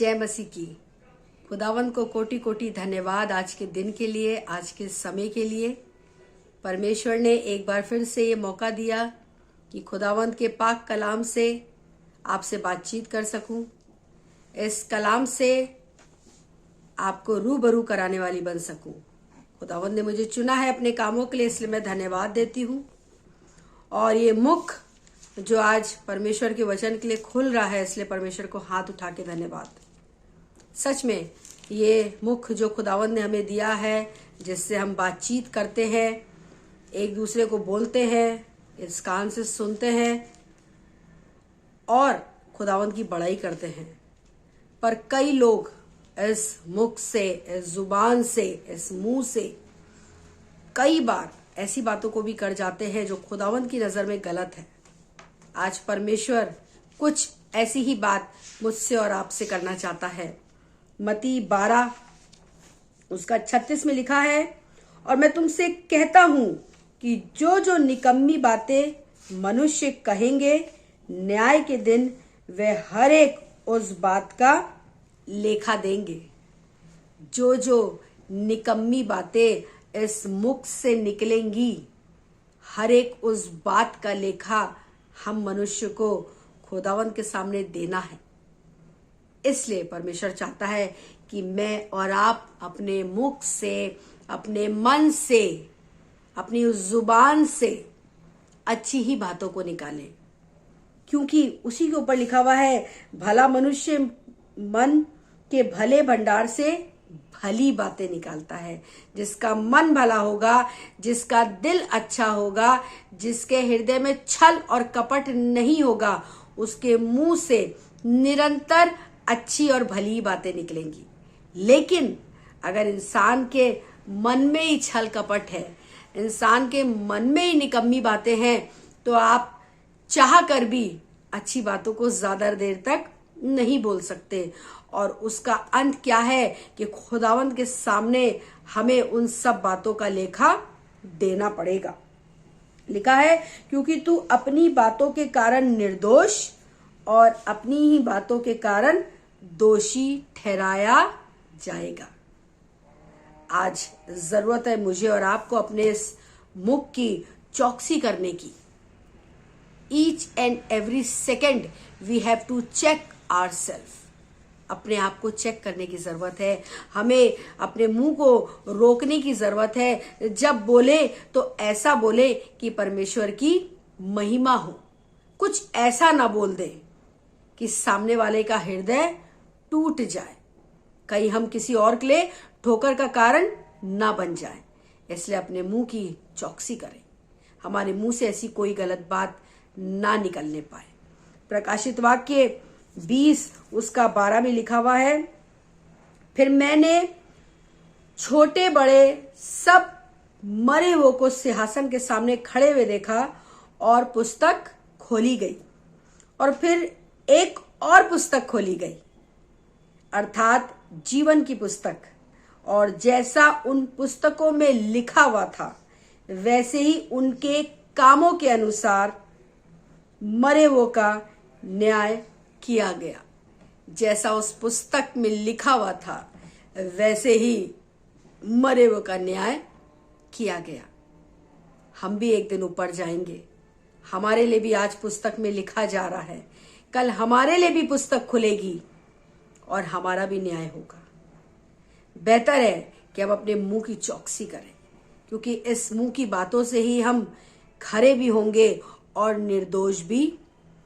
जय मसीह की। खुदावंद को कोटि कोटि धन्यवाद आज के दिन के लिए, आज के समय के लिए। परमेश्वर ने एक बार फिर से ये मौका दिया कि खुदावंद के पाक कलाम से आपसे बातचीत कर सकूं। इस कलाम से आपको रूबरू कराने वाली बन सकूं। खुदावंद ने मुझे चुना है अपने कामों के लिए, इसलिए मैं धन्यवाद देती हूँ। और ये मुख जो आज परमेश्वर के वचन के लिए खुल रहा है, इसलिए परमेश्वर को हाथ उठा के धन्यवाद। सच में ये मुख जो खुदावंद ने हमें दिया है, जिससे हम बातचीत करते हैं, एक दूसरे को बोलते हैं, इस कान से सुनते हैं और खुदावंद की बड़ाई करते हैं। पर कई लोग इस मुख से, इस जुबान से, इस मुंह से कई बार ऐसी बातों को भी कर जाते हैं जो खुदावंद की नजर में गलत है। आज परमेश्वर कुछ ऐसी ही बात मुझसे और आपसे करना चाहता है। मत्ती 12 उसका 36 में लिखा है, और मैं तुमसे कहता हूं कि जो जो निकम्मी बातें मनुष्य कहेंगे, न्याय के दिन वे हर एक उस बात का लेखा देंगे। जो जो निकम्मी बातें इस मुख से निकलेंगी, हर एक उस बात का लेखा हम मनुष्य को खुदावंद के सामने देना है। इसलिए परमेश्वर चाहता है कि मैं और आप अपने मुख से, अपने मन से, अपनी उस जुबान से अच्छी ही बातों को निकालें, क्योंकि उसी के ऊपर लिखा हुआ है, भला मनुष्य मन के भले भंडार से भली बातें निकालता है। जिसका मन भला होगा, जिसका दिल अच्छा होगा, जिसके हृदय में छल और कपट नहीं होगा, उसके मुंह से निरंतर अच्छी और भली बातें निकलेंगी। लेकिन अगर इंसान के मन में ही छल कपट है, इंसान के मन में ही निकम्मी बातें हैं, तो आप चाह कर भी अच्छी बातों को ज्यादा देर तक नहीं बोल सकते। और उसका अंत क्या है कि खुदावंद के सामने हमें उन सब बातों का लेखा देना पड़ेगा। लिखा है, क्योंकि तू अपनी बातों के कारण निर्दोष और अपनी ही बातों के कारण दोषी ठहराया जाएगा। आज जरूरत है मुझे और आपको अपने इस मुख की चौकसी करने की। Each and every second we have to check ourselves. अपने आप को चेक करने की जरूरत है। हमें अपने मुंह को रोकने की जरूरत है। जब बोले तो ऐसा बोले कि परमेश्वर की महिमा हो। कुछ ऐसा ना बोल दे कि सामने वाले का हृदय टूट जाए, कहीं हम किसी और के लिए ठोकर का कारण ना बन जाए। इसलिए अपने मुंह की चौकसी करें, हमारे मुंह से ऐसी कोई गलत बात ना निकलने पाए। प्रकाशित वाक्य 20 उसका 12 में लिखा हुआ है, फिर मैंने छोटे बड़े सब मरे हुए को सिंहासन के सामने खड़े हुए देखा, और पुस्तक खोली गई, और फिर एक और पुस्तक खोली गई, अर्थात जीवन की पुस्तक। और जैसा उन पुस्तकों में लिखा हुआ था, वैसे ही उनके कामों के अनुसार मरे हुए का न्याय किया गया। जैसा उस पुस्तक में लिखा हुआ था, वैसे ही मरे हुए का न्याय किया गया। हम भी एक दिन ऊपर जाएंगे। हमारे लिए भी आज पुस्तक में लिखा जा रहा है, कल हमारे लिए भी पुस्तक खुलेगी और हमारा भी न्याय होगा। बेहतर है कि हम अपने मुंह की चौकसी करें, क्योंकि इस मुंह की बातों से ही हम खरे भी होंगे और निर्दोष भी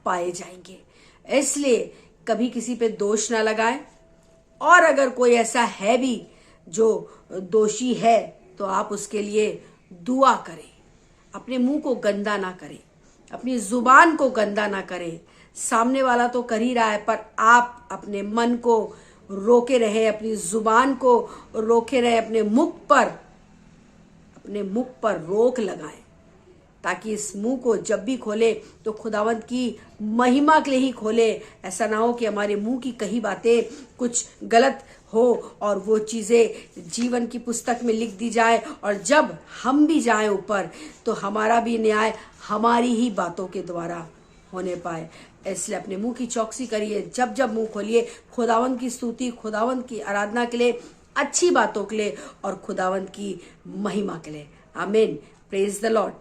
पाए जाएंगे। इसलिए कभी किसी पे दोष ना लगाएं, और अगर कोई ऐसा है भी जो दोषी है, तो आप उसके लिए दुआ करें। अपने मुंह को गंदा ना करें, अपनी जुबान को गंदा ना करें। सामने वाला तो कर ही रहा है, पर आप अपने मन को रोके रहे, अपनी जुबान को रोके रहे, अपने मुख पर रोक लगाएं, ताकि इस मुंह को जब भी खोले तो खुदावंत की महिमा के लिए ही खोले। ऐसा ना हो कि हमारे मुंह की कही बातें कुछ गलत हो और वो चीजें जीवन की पुस्तक में लिख दी जाए, और जब हम भी जाएं ऊपर तो हमारा भी न्याय हमारी ही बातों के द्वारा होने पाए। इसलिए अपने मुंह की चौकसी करिए, जब जब मुंह खोलिए खुदावंद की स्तुति, खुदावंद की आराधना के लिए, अच्छी बातों के लिए और खुदावंद की महिमा के लिए। आमीन। Praise the Lord.